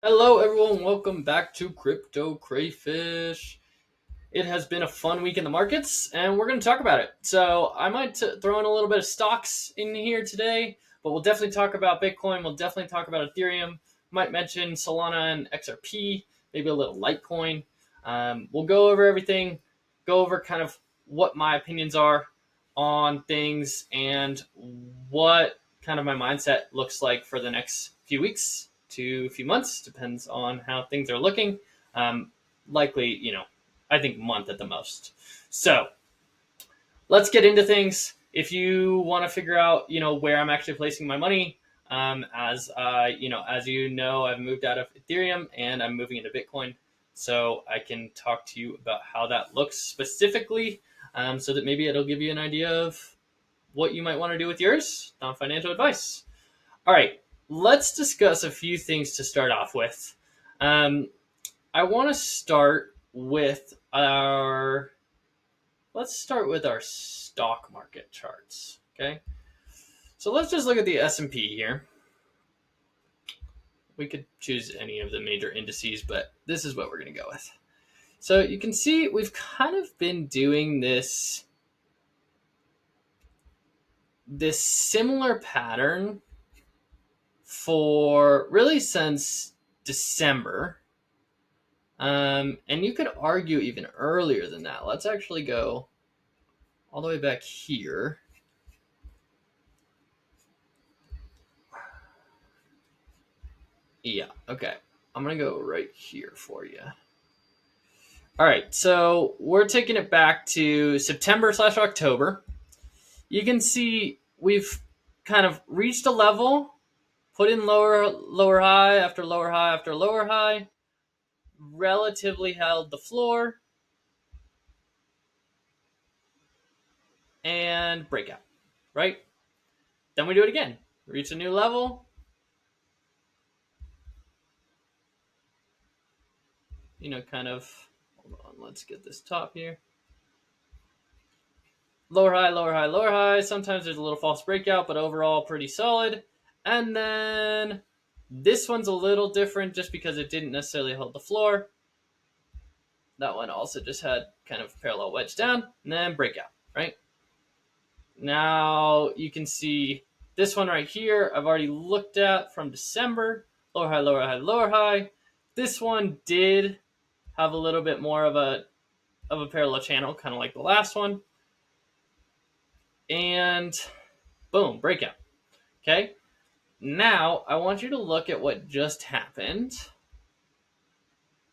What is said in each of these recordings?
Hello, everyone. Welcome back to Crypto Crayfish. It has been a fun week in the markets, and we're going to talk about it. So, I might throw in a little bit of stocks in here today, but we'll definitely talk about Bitcoin. We'll definitely talk about Ethereum. Might mention Solana and XRP, maybe a little Litecoin. We'll go over everything, go over kind of what my opinions are on things and what kind of my mindset looks like for the next few weeks to a few months. Depends on how things are looking. Likely, I think month at the most. So let's get into things. If you want to figure out, where I'm actually placing my money, as you know, I've moved out of Ethereum and I'm moving into Bitcoin. So I can talk to you about how that looks specifically, so that maybe it'll give you an idea of what you might want to do with yours. Non-financial advice. All right, let's discuss a few things to start off with. I want to start with our let's start with our stock market charts. Okay, so let's just look at the S&P here. We could choose any of the major indices, but this is what we're going to go with. So you can see we've kind of been doing this similar pattern for really since December. And you could argue even earlier than that. Let's actually go all the way back here. Yeah, okay. I'm going to go right here for you. All right, so we're taking it back to September/October. You can see we've kind of reached a level, put in lower high after lower high after lower high, relatively held the floor, and breakout, right? Then we do it again. Reach a new level, kind of, hold on, let's get this top here. Lower high, lower high, lower high. Sometimes there's a little false breakout, but overall pretty solid. And then this one's a little different just because it didn't necessarily hold the floor. That one also just had kind of parallel wedge down and then breakout, right? Now you can see this one right here, I've already looked at from December. Lower high, lower high, lower high. This one did have a little bit more of a parallel channel, kind of like the last one. And boom, breakout. Okay. Now I want you to look at what just happened.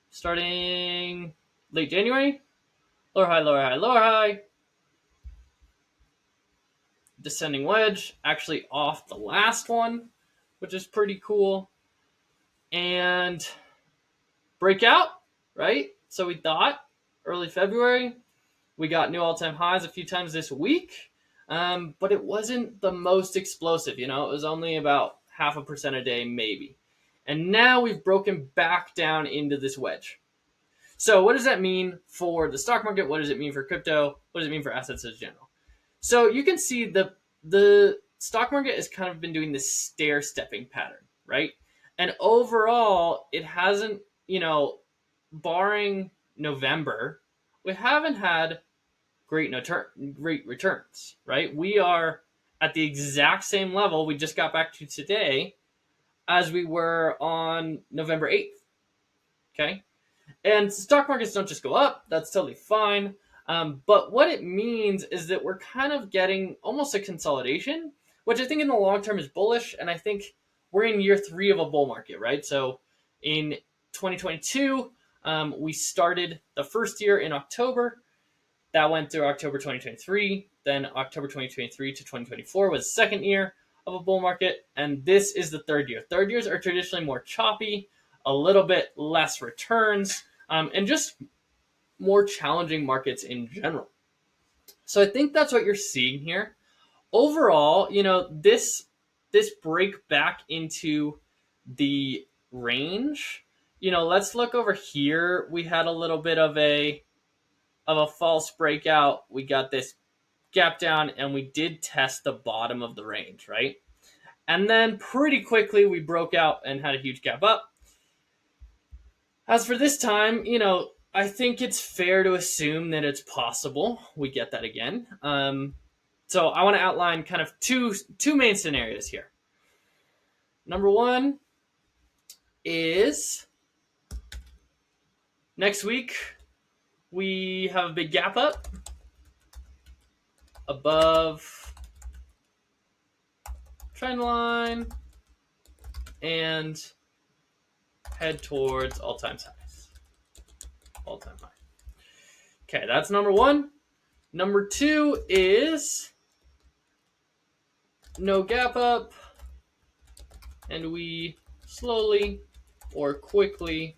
Starting late January, lower high, lower high, lower high. Descending wedge, actually off the last one, which is pretty cool. And breakout, right? So we thought early February, we got new all-time highs a few times this week, but it wasn't the most explosive. It was only about 0.5% a day, maybe. And now we've broken back down into this wedge. So what does that mean for the stock market? What does it mean for crypto? What does it mean for assets in general? So you can see the stock market has kind of been doing this stair-stepping pattern, right? And overall, it hasn't, barring November, we haven't had great returns, right? We are at the exact same level we just got back to today as we were on November 8th. Okay. And stock markets don't just go up. That's totally fine. But what it means is that we're kind of getting almost a consolidation, which I think in the long term is bullish. And I think we're in year 3 of a bull market, right? So in 2022, we started the first year in October. That went through October 2023. Then October 2023 to 2024 was the second year of a bull market. And this is the third year. Third years are traditionally more choppy, a little bit less returns, and just more challenging markets in general. So I think that's what you're seeing here. Overall, this break back into the range. Let's look over here. We had a little bit of a false breakout. We got this gap down and we did test the bottom of the range, right? And then pretty quickly we broke out and had a huge gap up. As for this time, I think it's fair to assume that it's possible we get that again. So I want to outline kind of two main scenarios here. Number one is next week we have a big gap up above trend line and head towards all-time highs. All-time high. Okay, that's number one. Number two is no gap up, and we slowly or quickly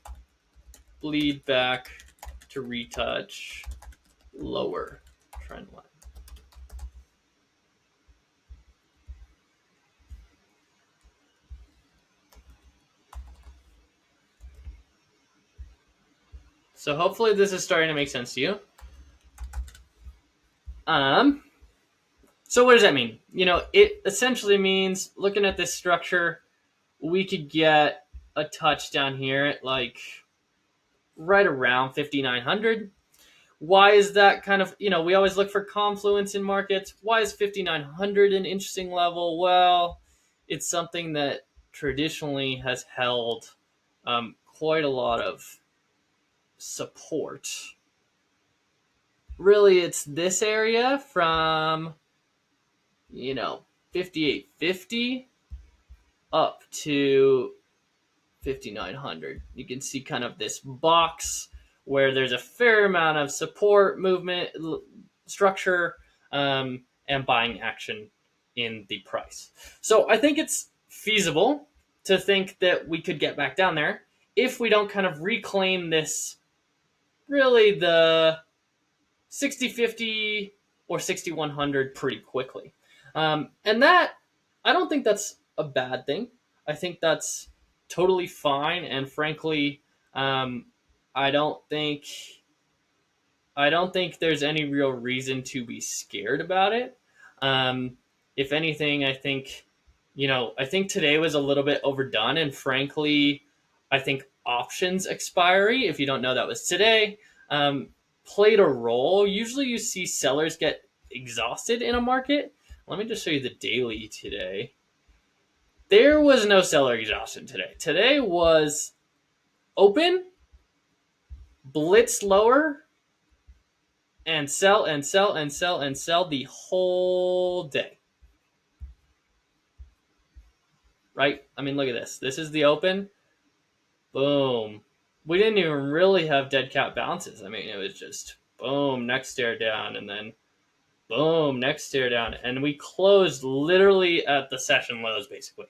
bleed back to retouch lower trend line. So hopefully this is starting to make sense to you. So what does that mean? It essentially means, looking at this structure, we could get a touchdown here at like right around 5,900. Why is that kind of, we always look for confluence in markets. Why is 5,900 an interesting level? Well, it's something that traditionally has held quite a lot of support. Really, it's this area from 5850 up to 5,900. You can see kind of this box where there's a fair amount of support, movement, structure, and buying action in the price. So I think it's feasible to think that we could get back down there if we don't kind of reclaim this, really the 6050 or 6100 pretty quickly. And that, I don't think that's a bad thing. I think that's totally fine. And frankly, I don't think there's any real reason to be scared about it. If anything, I think today was a little bit overdone. And frankly, I think options expiry, if you don't know that was today, played a role. Usually you see sellers get exhausted in a market. Let me just show you the daily today. There was no seller exhaustion today. Today was open, blitz lower, and sell and sell and sell and sell the whole day. Right? I mean, look at this. This is the open. Boom. We didn't even really have dead cat bounces. I mean, it was just boom, next stare down, and then boom, next stare down. And we closed literally at the session lows, basically.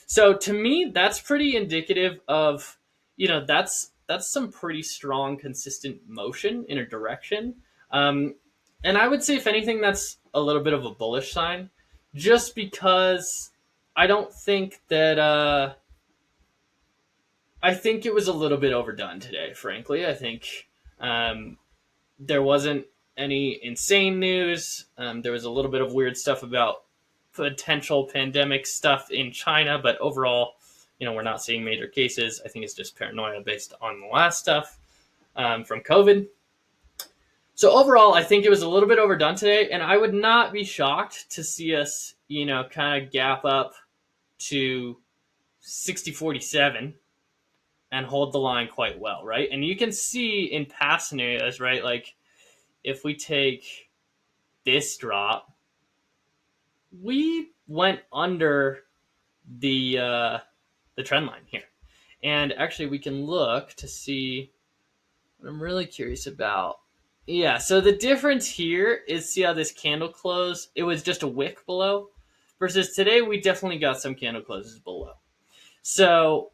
So to me, that's pretty indicative of, that's some pretty strong, consistent motion in a direction. And I would say, if anything, that's a little bit of a bullish sign, just because I don't think that, I think it was a little bit overdone today, frankly. I think there wasn't any insane news. There was a little bit of weird stuff about potential pandemic stuff in China, but overall, we're not seeing major cases. I think it's just paranoia based on the last stuff from COVID. So overall, I think it was a little bit overdone today, and I would not be shocked to see us, kind of gap up to 60.47 and hold the line quite well, right? And you can see in past scenarios, right, like if we take this drop, we went under the trend line here. And actually, we can look to see what I'm really curious about. Yeah, so the difference here is, see how this candle closed? It was just a wick below. Versus today, we definitely got some candle closes below. So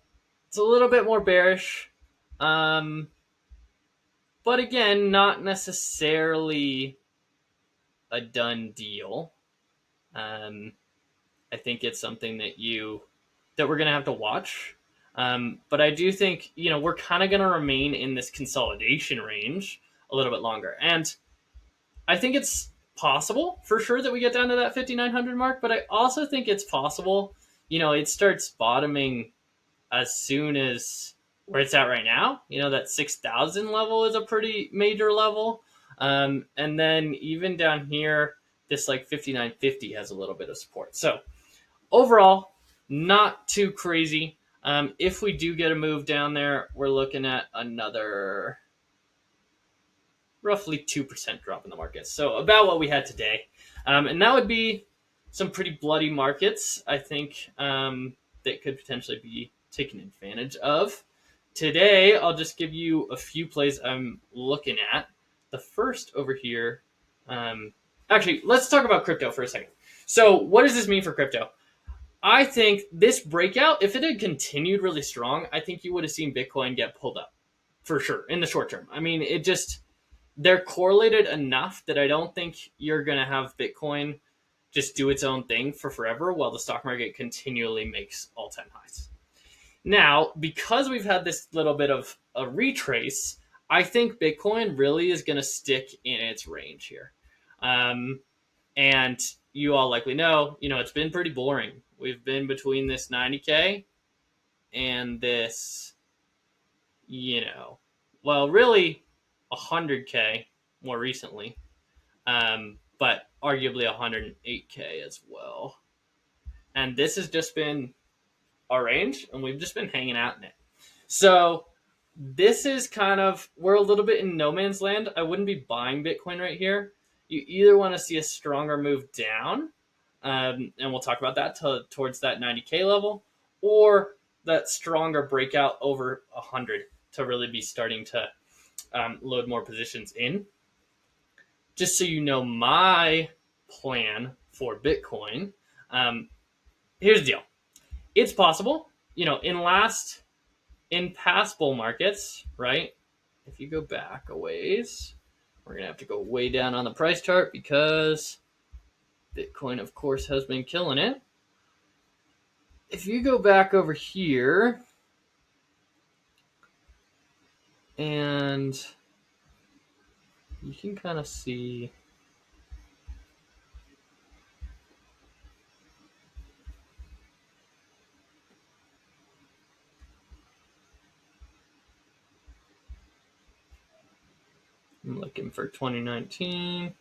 it's a little bit more bearish. But again, not necessarily a done deal. I think it's something that we're going to have to watch. But I do think, we're kind of going to remain in this consolidation range a little bit longer. And I think it's possible for sure that we get down to that 5,900 mark, but I also think it's possible, it starts bottoming as soon as where it's at right now. That 6,000 level is a pretty major level. And then even down here, this like 5950 has a little bit of support. So overall, not too crazy. If we do get a move down there, we're looking at another roughly 2% drop in the market. So about what we had today. And that would be some pretty bloody markets, I think, that could potentially be taken advantage of. Today, I'll just give you a few plays I'm looking at. The first over here, actually, let's talk about crypto for a second. So what does this mean for crypto? I think this breakout, if it had continued really strong, I think you would have seen Bitcoin get pulled up for sure in the short term. I mean, they're correlated enough that I don't think you're going to have Bitcoin just do its own thing for forever while the stock market continually makes all-time highs. Now, because we've had this little bit of a retrace, I think Bitcoin really is going to stick in its range here. And you all likely know, it's been pretty boring. We've been between this 90K and this, really 100K more recently, but arguably 108K as well. And this has just been our range, and we've just been hanging out in it. So this is we're a little bit in no man's land. I wouldn't be buying Bitcoin right here. You either want to see a stronger move down, and we'll talk about that towards that 90K level, or that stronger breakout over 100 to really be starting to load more positions in. Just so you know my plan for Bitcoin, here's the deal. It's possible, in past bull markets, right? If you go back a ways, we're going to have to go way down on the price chart because Bitcoin, of course, has been killing it. If you go back over here and you can kind of see I'm looking for 2019.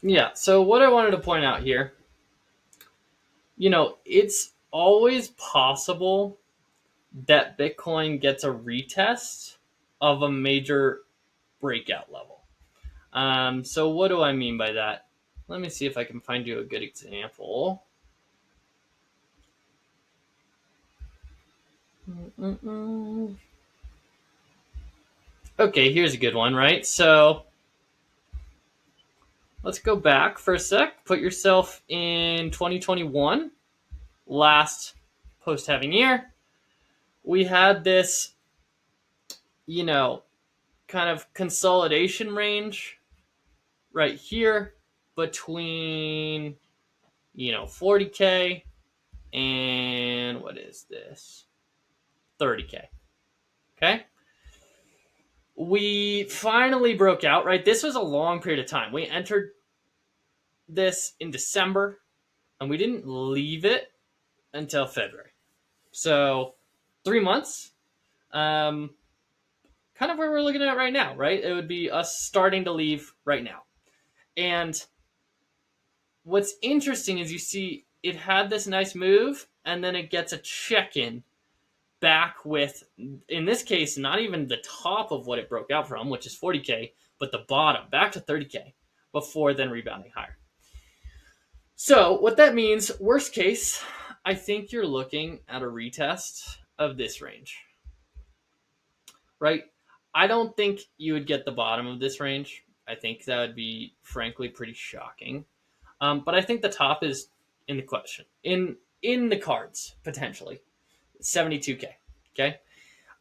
Yeah, so what I wanted to point out here, it's always possible that Bitcoin gets a retest of a major breakout level. So what do I mean by that? Let me see if I can find you a good example. Okay, here's a good one, right? So let's go back for a sec. Put yourself in 2021, last post-halving year. We had this, kind of consolidation range right here between, 40K and what is this? 30K. Okay. We finally broke out, right? This was a long period of time. We entered this in December and we didn't leave it until February. So 3 months, kind of where we're looking at right now, right? It would be us starting to leave right now. And what's interesting is you see it had this nice move and then it gets a check-in back with, in this case, not even the top of what it broke out from, which is 40K, but the bottom, back to 30K, before then rebounding higher. So what that means, worst case, I think you're looking at a retest of this range, right? I don't think you would get the bottom of this range. I think that would be, frankly, pretty shocking. But I think the top is in the question, in the cards, potentially. 72K, okay?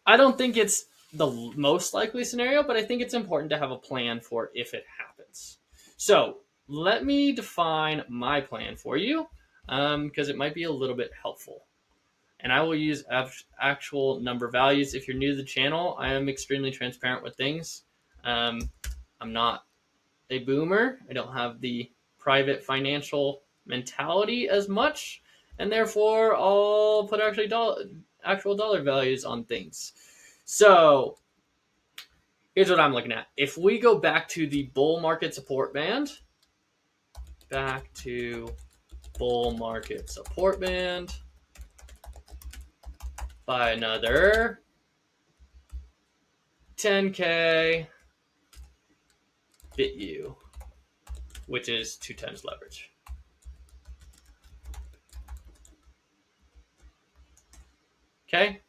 I don't think it's the most likely scenario, but I think it's important to have a plan for if it happens. So let me define my plan for you, because it might be a little bit helpful. And I will use actual number values. If you're new to the channel, I am extremely transparent with things. I'm not a boomer. I don't have the private financial mentality as much, and therefore I'll put actual dollar values on things. So here's what I'm looking at. If we go back to the bull market support band, by another 10K BitU, which is 2 times leverage. Okay.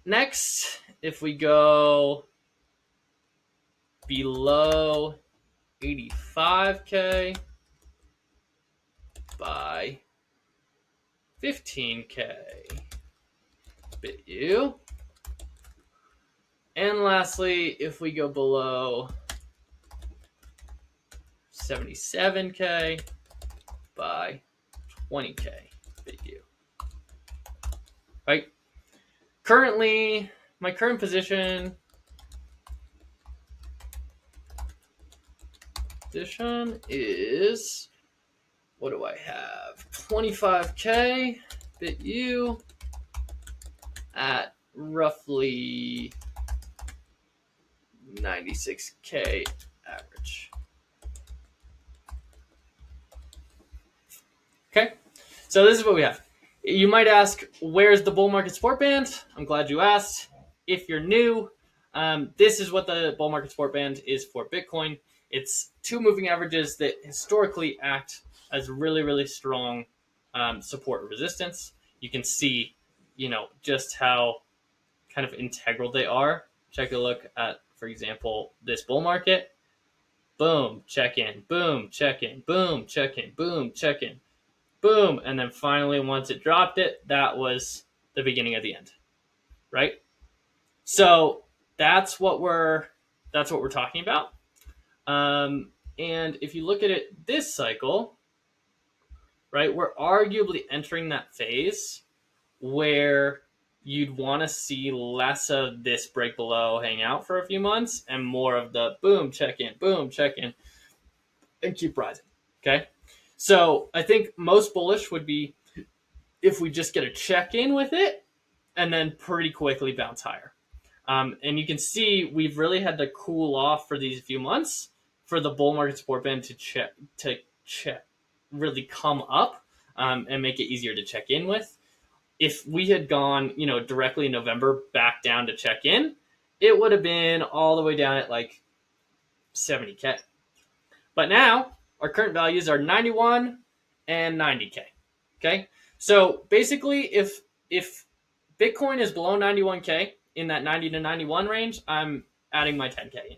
Next, if we go below 85K by 15K BitU. And lastly, if we go below 77K by 20K BitU. Right? Currently, my current position is, what do I have? 25K BitU at roughly 96K average. Okay, so this is what we have. You might ask, where's the bull market support band? I'm glad you asked. If you're new, this is what the bull market support band is for Bitcoin. It's 2 moving averages that historically act as really, really strong support and resistance. You can see, just how kind of integral they are. Take a look at, for example, this bull market. Boom, check in, boom, check in, boom, check in, boom, check in, boom. And then finally, once it dropped it, that was the beginning of the end, right? So that's what we're talking about. And if you look at it this cycle, right, we're arguably entering that phase where you'd want to see less of this break below hang out for a few months and more of the boom, check in, and keep rising. Okay. So I think most bullish would be if we just get a check in with it and then pretty quickly bounce higher. And you can see we've really had to cool off for these few months for the bull market support band to really come up and make it easier to check in with. If we had gone, directly in November back down to check in, it would have been all the way down at like 70K. But now our current values are 91 and 90K. Okay. So basically, if Bitcoin is below 91K, in that 90 to 91 range, I'm adding my 10K in.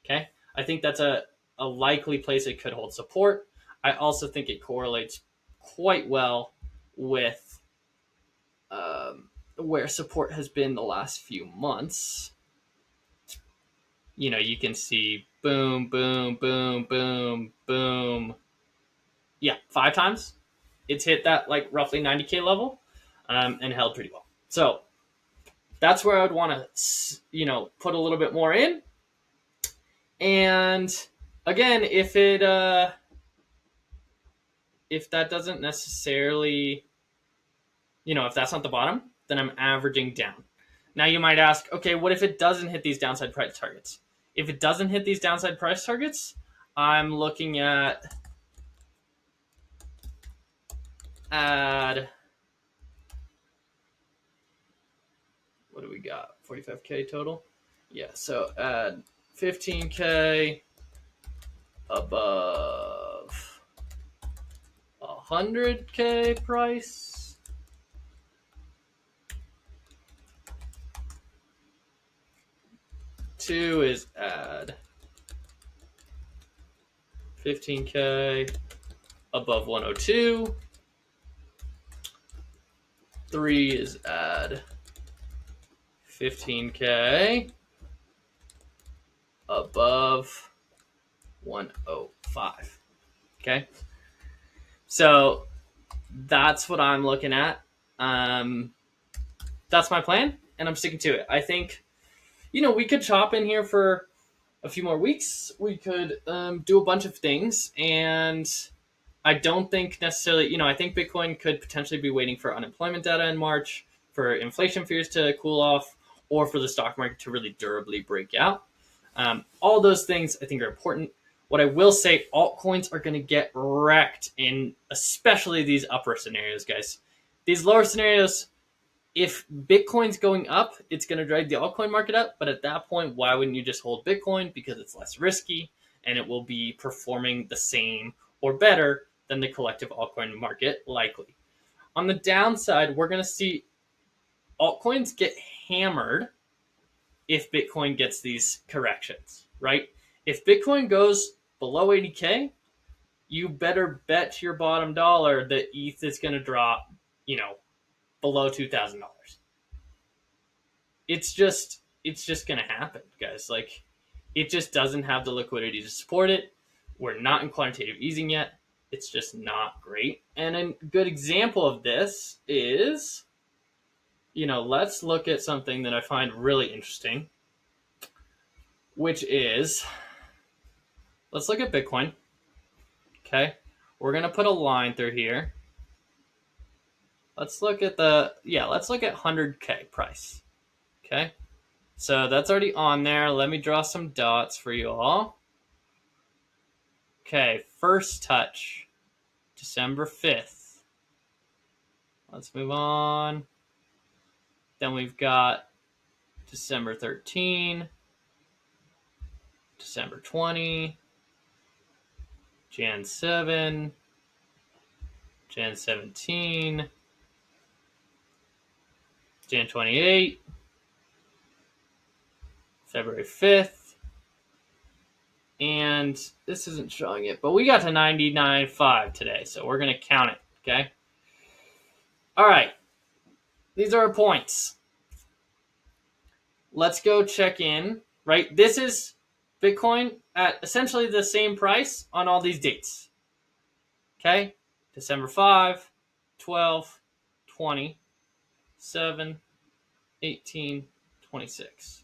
Okay. I think that's a likely place it could hold support. I also think it correlates quite well with where support has been the last few months. You can see boom, boom, boom, boom, boom. Yeah, 5 times. It's hit that like roughly 90K level and held pretty well. So that's where I would want to, put a little bit more in. And again, if that doesn't necessarily, if that's not the bottom, then I'm averaging down. Now you might ask, okay, what if it doesn't hit these downside price targets? If it doesn't hit these downside price targets, I'm looking at what do we got? 45K total? Yeah, so add 15K above 100K price. Two is add 15K above 102. 3 is add 15K above 105. Okay. So that's what I'm looking at. That's my plan, and I'm sticking to it. I think, we could chop in here for a few more weeks, we could do a bunch of things. And I don't think necessarily, I think Bitcoin could potentially be waiting for unemployment data in March, for inflation fears to cool off, or for the stock market to really durably break out. All those things I think are important. What I will say, altcoins are going to get wrecked in especially these upper scenarios, guys. These lower scenarios, if Bitcoin's going up, it's going to drag the altcoin market up. But at that point, why wouldn't you just hold Bitcoin? Because it's less risky and it will be performing the same or better than the collective altcoin market, likely. On the downside, we're going to see altcoins get hammered if Bitcoin gets these corrections, right? If Bitcoin goes below 80K, you better bet your bottom dollar that ETH is going to drop, below $2,000. It's just going to happen, guys. Like, it just doesn't have the liquidity to support it. We're not in quantitative easing yet. It's just not great. And a good example of this is, let's look at something that I find really interesting, which is, let's look at Bitcoin. Okay. We're going to put a line through here. Let's look at 100K price. Okay. So that's already on there. Let me draw some dots for you all. Okay. First touch, December 5th. Let's move on. Then we've got December 13, December 20, Jan 7, Jan 17, Jan 28, February 5th, and this isn't showing it, but we got to 99.5 today, so we're going to count it, okay? All right. These are our points. Let's go check in, right? This is Bitcoin at essentially the same price on all these dates, okay? December 5, 12, 20, 7, 18, 26.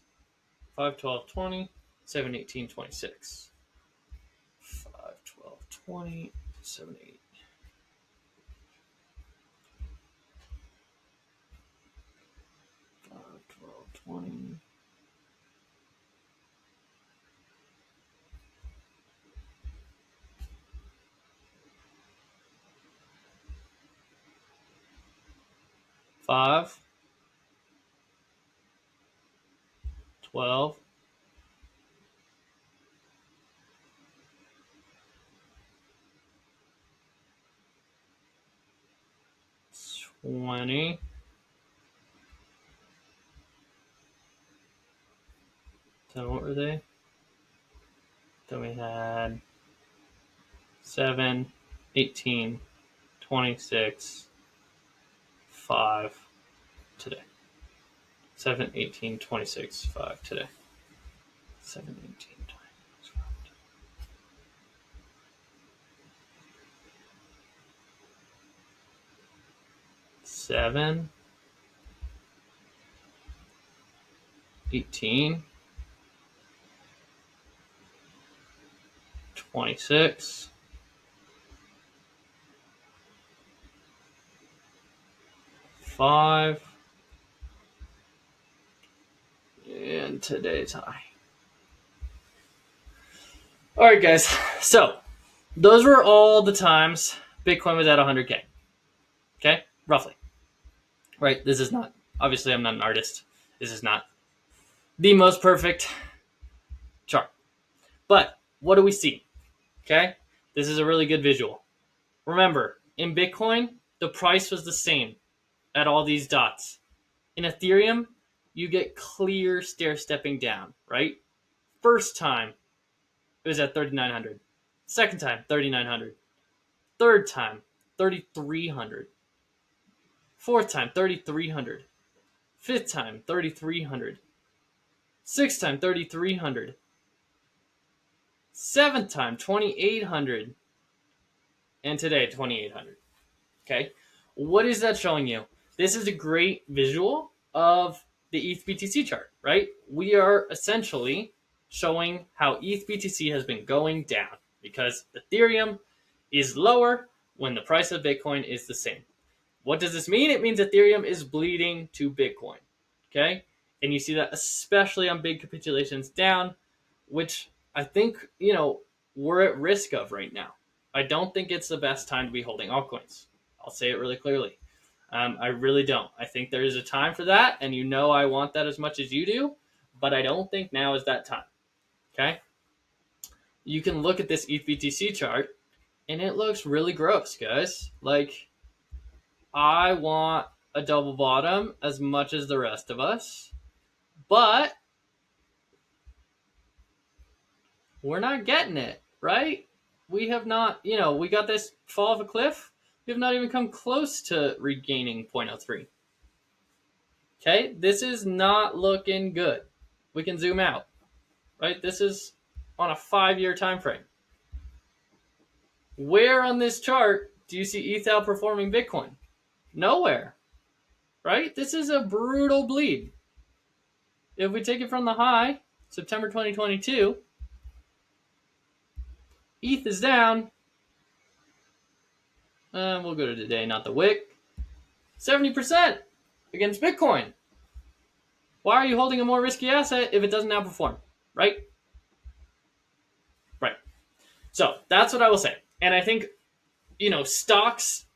5, 12, 20, 7, 18, 26. 5, 12, 20, 7, 8. 5, 12, 20. Five, 12, 20, then what were they? Then we had 7, 18, 26, 5 today. 7, 18, 26, 5 today. 7, 18, 26, 5 today. 7, 18, 26, 5, and today's high. All right, guys. So those were all the times Bitcoin was at 100K. Okay, roughly. Right. This is not, obviously, I'm not an artist. This is not the most perfect chart. But what do we see? Okay, this is a really good visual. Remember, in Bitcoin, the price was the same at all these dots. In Ethereum, you get clear stair-stepping down, right? First time, it was at 3,900. Second time, 3,900. Third time, 3,300. Fourth time, 3,300. Fifth time, 3,300. Sixth time, 3,300. Seventh time, 2,800. And today, 2,800. Okay? What is that showing you? This is a great visual of the ETH BTC chart, right? We are essentially showing how ETH BTC has been going down because Ethereum is lower when the price of Bitcoin is the same. What does this mean? It means Ethereum is bleeding to Bitcoin. Okay? And you see that especially on big capitulations down, which I think, we're at risk of right now. I don't think it's the best time to be holding altcoins. I'll say it really clearly. I really don't. I think there is a time for that, and I want that as much as you do, but I don't think now is that time. Okay? You can look at this ETH chart, and it looks really gross, guys. Like, I want a double bottom as much as the rest of us, but we're not getting it, right? We have not, we got this fall of a cliff. We have not even come close to regaining 0.03. Okay, this is not looking good. We can zoom out, right? This is on a 5-year time frame. Where on this chart do you see ETH outperforming Bitcoin? Nowhere, right? This is a brutal bleed. If we take it from the high, September 2022, ETH is down. We'll go to today, not the wick. 70% against Bitcoin. Why are you holding a more risky asset if it doesn't outperform? Right? Right. So that's what I will say. And I think, stocks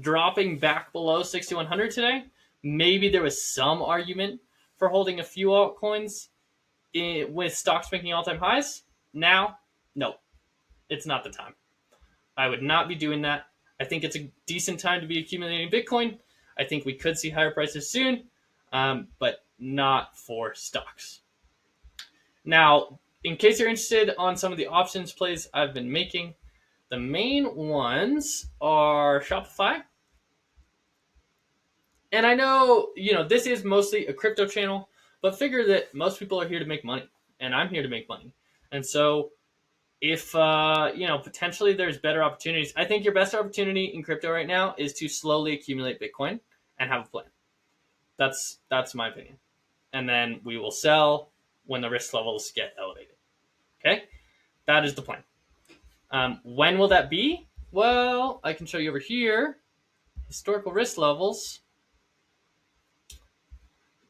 dropping back below 6,100 today, maybe there was some argument for holding a few altcoins with stocks making all-time highs. Now, no, it's not the time. I would not be doing that. I think it's a decent time to be accumulating Bitcoin. I think we could see higher prices soon, but not for stocks. Now, in case you're interested on some of the options plays I've been making, the main ones are Shopify. And I know, this is mostly a crypto channel, but figure that most people are here to make money, and I'm here to make money. And so if, potentially there's better opportunities, I think your best opportunity in crypto right now is to slowly accumulate Bitcoin and have a plan. That's my opinion. And then we will sell when the risk levels get elevated. Okay? That is the plan. When will that be? Well, I can show you over here. Historical risk levels.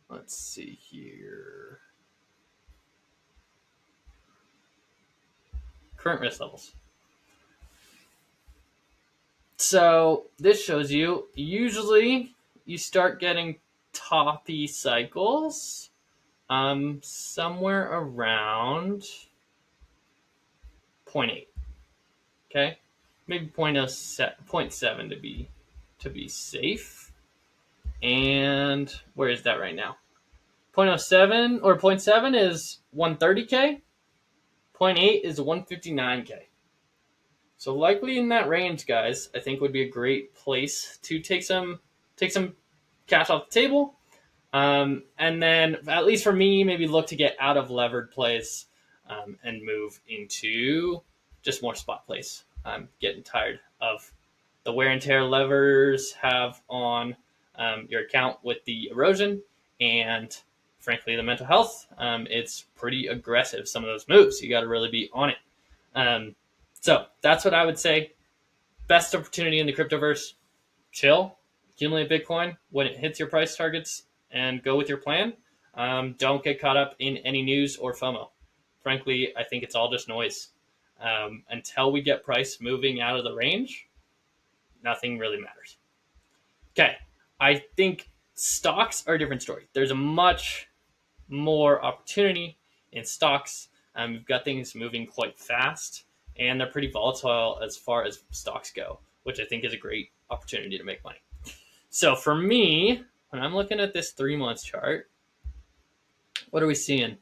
Let's see here. Current risk levels. So this shows you, usually you start getting toppy cycles somewhere around 0.8. Okay? Maybe 0.7 to be safe. And where is that right now? 0.07 or 0.7 is 130K. 0.8 is 159K. So likely in that range, guys, I think would be a great place to take some cash off the table. And then, at least for me, maybe look to get out of levered plays and move into just more spot plays. I'm getting tired of the wear and tear levers have on your account with the erosion and, frankly, the mental health. It's pretty aggressive, some of those moves. You got to really be on it. So that's what I would say. Best opportunity in the cryptoverse, chill, accumulate Bitcoin when it hits your price targets and go with your plan. Don't get caught up in any news or FOMO. Frankly, I think it's all just noise. Until we get price moving out of the range, nothing really matters. Okay, I think stocks are a different story. There's a much more opportunity in stocks. We've got things moving quite fast, and they're pretty volatile as far as stocks go, which I think is a great opportunity to make money. So for me, when I'm looking at this 3-month chart, what are we seeing?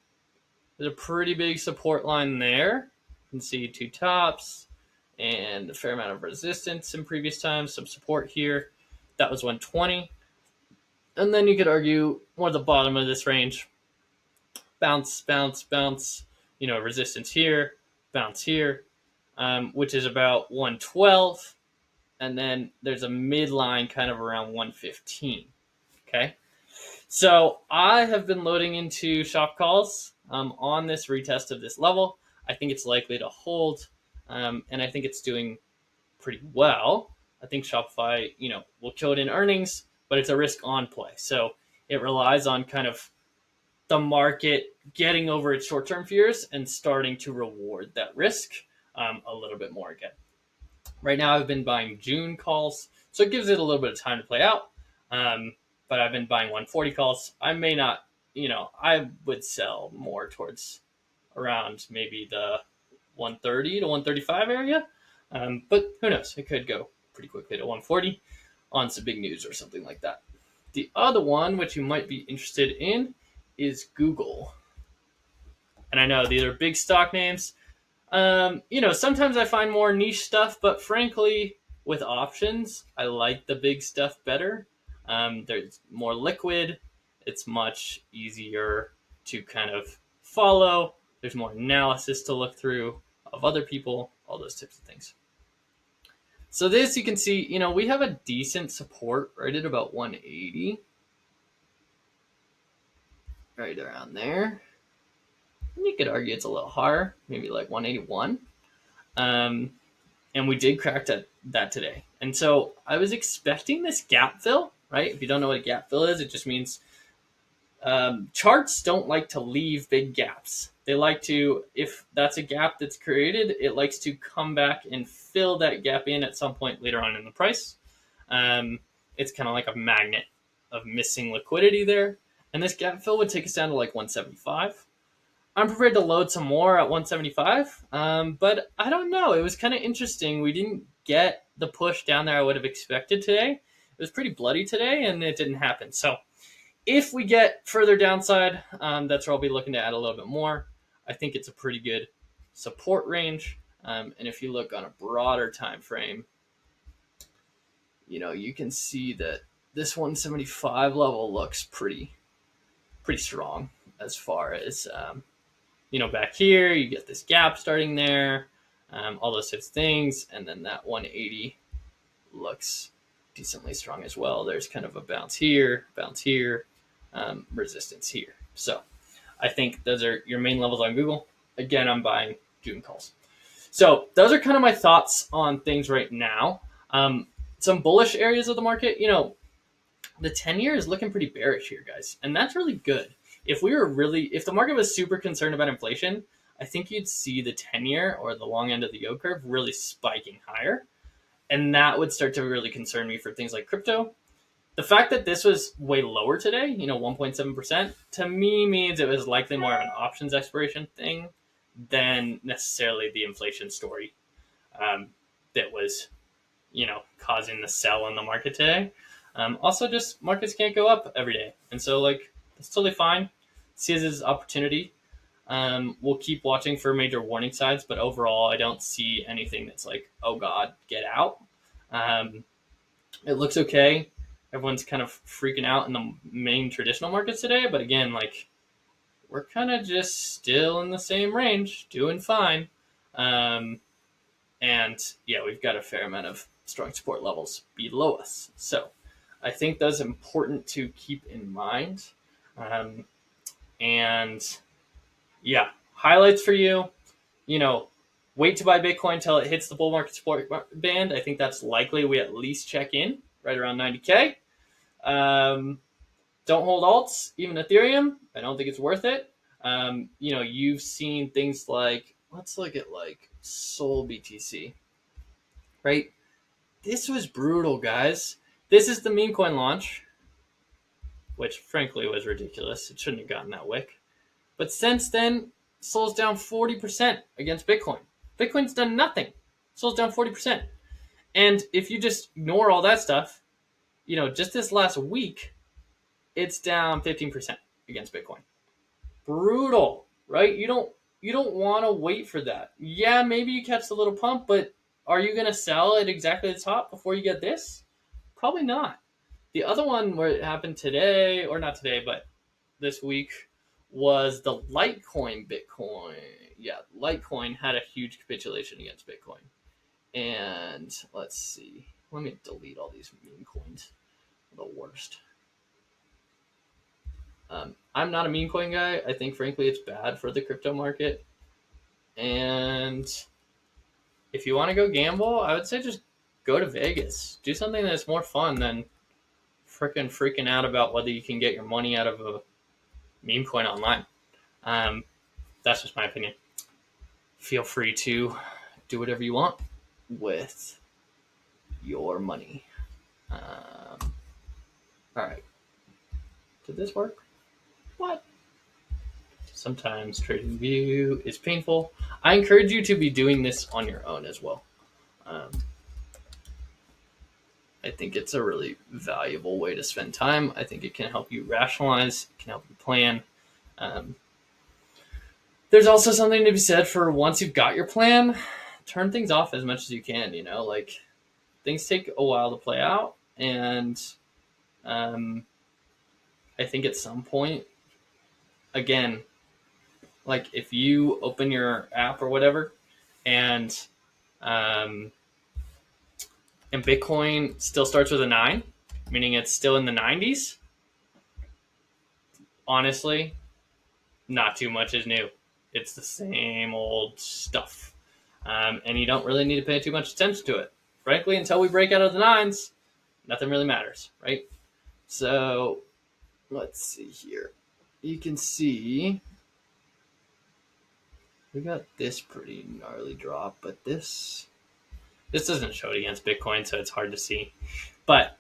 There's a pretty big support line there. You can see 2 tops and a fair amount of resistance in previous times, some support here. That was 120. And then you could argue more the bottom of this range. Bounce, bounce, bounce. Resistance here, bounce here, which is about 112. And then there's a midline kind of around 115. Okay. So I have been loading into shop calls on this retest of this level. I think it's likely to hold, and I think it's doing pretty well. I think Shopify, will kill it in earnings, but it's a risk on play. So it relies on kind of the market getting over its short-term fears and starting to reward that risk a little bit more again. Right now, I've been buying June calls, so it gives it a little bit of time to play out. But I've been buying 140 calls. I may not, I would sell more towards around maybe the 130 to 135 area. But who knows? It could go pretty quickly to 140 on some big news or something like that. The other one, which you might be interested in, is Google. And I know these are big stock names. Sometimes I find more niche stuff, but frankly, with options, I like the big stuff better. There's more liquid. It's much easier to kind of follow. There's more analysis to look through of other people, all those types of things. So this, you can see, we have a decent support right at about 180. Right around there. And you could argue it's a little higher, maybe like 181. And we did crack that today. And so I was expecting this gap fill, right? If you don't know what a gap fill is, it just means charts don't like to leave big gaps. They like to, if that's a gap that's created, it likes to come back and fill that gap in at some point later on in the price. It's kind of like a magnet of missing liquidity there. And this gap fill would take us down to like 175. I'm prepared to load some more at 175, but I don't know. It was kind of interesting. We didn't get the push down there I would have expected today. It was pretty bloody today, and it didn't happen. So if we get further downside, that's where I'll be looking to add a little bit more. I think it's a pretty good support range. And if you look on a broader time frame, you can see that this 175 level looks pretty strong as far as back here, you get this gap starting there, all those types of things. And then that 180 looks decently strong as well. There's kind of a bounce here, resistance here. So I think those are your main levels on Google. Again, I'm buying June calls. So those are kind of my thoughts on things right now. Some bullish areas of the market, the 10-year is looking pretty bearish here, guys. And that's really good. If the market was super concerned about inflation, I think you'd see the 10-year or the long end of the yield curve really spiking higher. And that would start to really concern me for things like crypto. The fact that this was way lower today, 1.7%, to me means it was likely more of an options expiration thing than necessarily the inflation story that was, causing the sell in the market today. Also, just markets can't go up every day. And so, that's totally fine. See this as opportunity. We'll keep watching for major warning signs, but overall, I don't see anything that's like, oh God, get out. It looks okay. Everyone's kind of freaking out in the main traditional markets today, but again, we're kind of just still in the same range, doing fine. And yeah, we've got a fair amount of strong support levels below us. So I think that's important to keep in mind. And yeah, highlights for you, wait to buy Bitcoin until it hits the bull market support band. I think that's likely. We at least check in right around 90K. Don't hold alts, even Ethereum. I don't think it's worth it. You've seen things like, let's look at Sol BTC, right? This was brutal, guys. This is the meme coin launch, which frankly was ridiculous. It shouldn't have gotten that wick. But since then, Sol's down 40% against Bitcoin. Bitcoin's done nothing. Sol's down 40%. And if you just ignore all that stuff, just this last week, it's down 15% against Bitcoin. Brutal, right? You don't want to wait for that. Yeah, maybe you catch the little pump, but are you going to sell at exactly the top before you get this? Probably not. The other one where it happened today, or not today, but this week, was the Litecoin Bitcoin. Yeah, Litecoin had a huge capitulation against Bitcoin. And let's see. Let me delete all these meme coins. The worst. I'm not a meme coin guy. I think, frankly, it's bad for the crypto market. And if you want to go gamble, I would say just go to Vegas. Do something that's more fun than freaking out about whether you can get your money out of a meme coin online. Um, that's just my opinion. Feel free to do whatever you want with your money. All right. Did this work? What? Sometimes trading view is painful. I encourage you to be doing this on your own as well. Um, I think it's a really valuable way to spend time. I think it can help you rationalize, it can help you plan. Um, there's also something to be said for once you've got your plan, turn things off as much as you can. Like things take a while to play out, and um, I think at some point, again, like if you open your app or whatever, and um, and Bitcoin still starts with a 9, meaning it's still in the 90s. Honestly, not too much is new. It's the same old stuff. And you don't really need to pay too much attention to it. Frankly, until we break out of the 9s, nothing really matters, right? So let's see here. You can see we got this pretty gnarly drop, but this doesn't show it against Bitcoin, so it's hard to see. But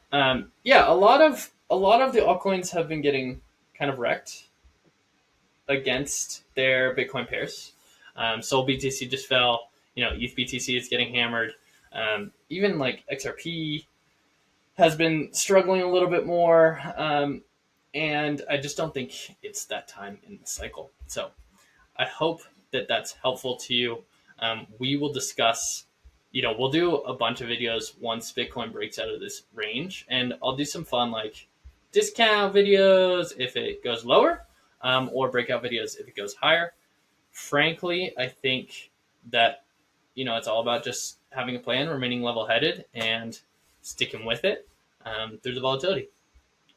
yeah, a lot of the altcoins have been getting kind of wrecked against their Bitcoin pairs. Sol BTC just fell. ETH BTC is getting hammered. Even like XRP has been struggling a little bit more. And I just don't think it's that time in the cycle. So I hope that that's helpful to you. We will discuss, we'll do a bunch of videos once Bitcoin breaks out of this range, and I'll do some fun like discount videos if it goes lower, or breakout videos if it goes higher. Frankly, I think that, it's all about just having a plan, remaining level headed, and sticking with it through the volatility.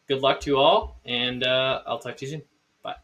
Good luck to you all, and I'll talk to you soon. Bye.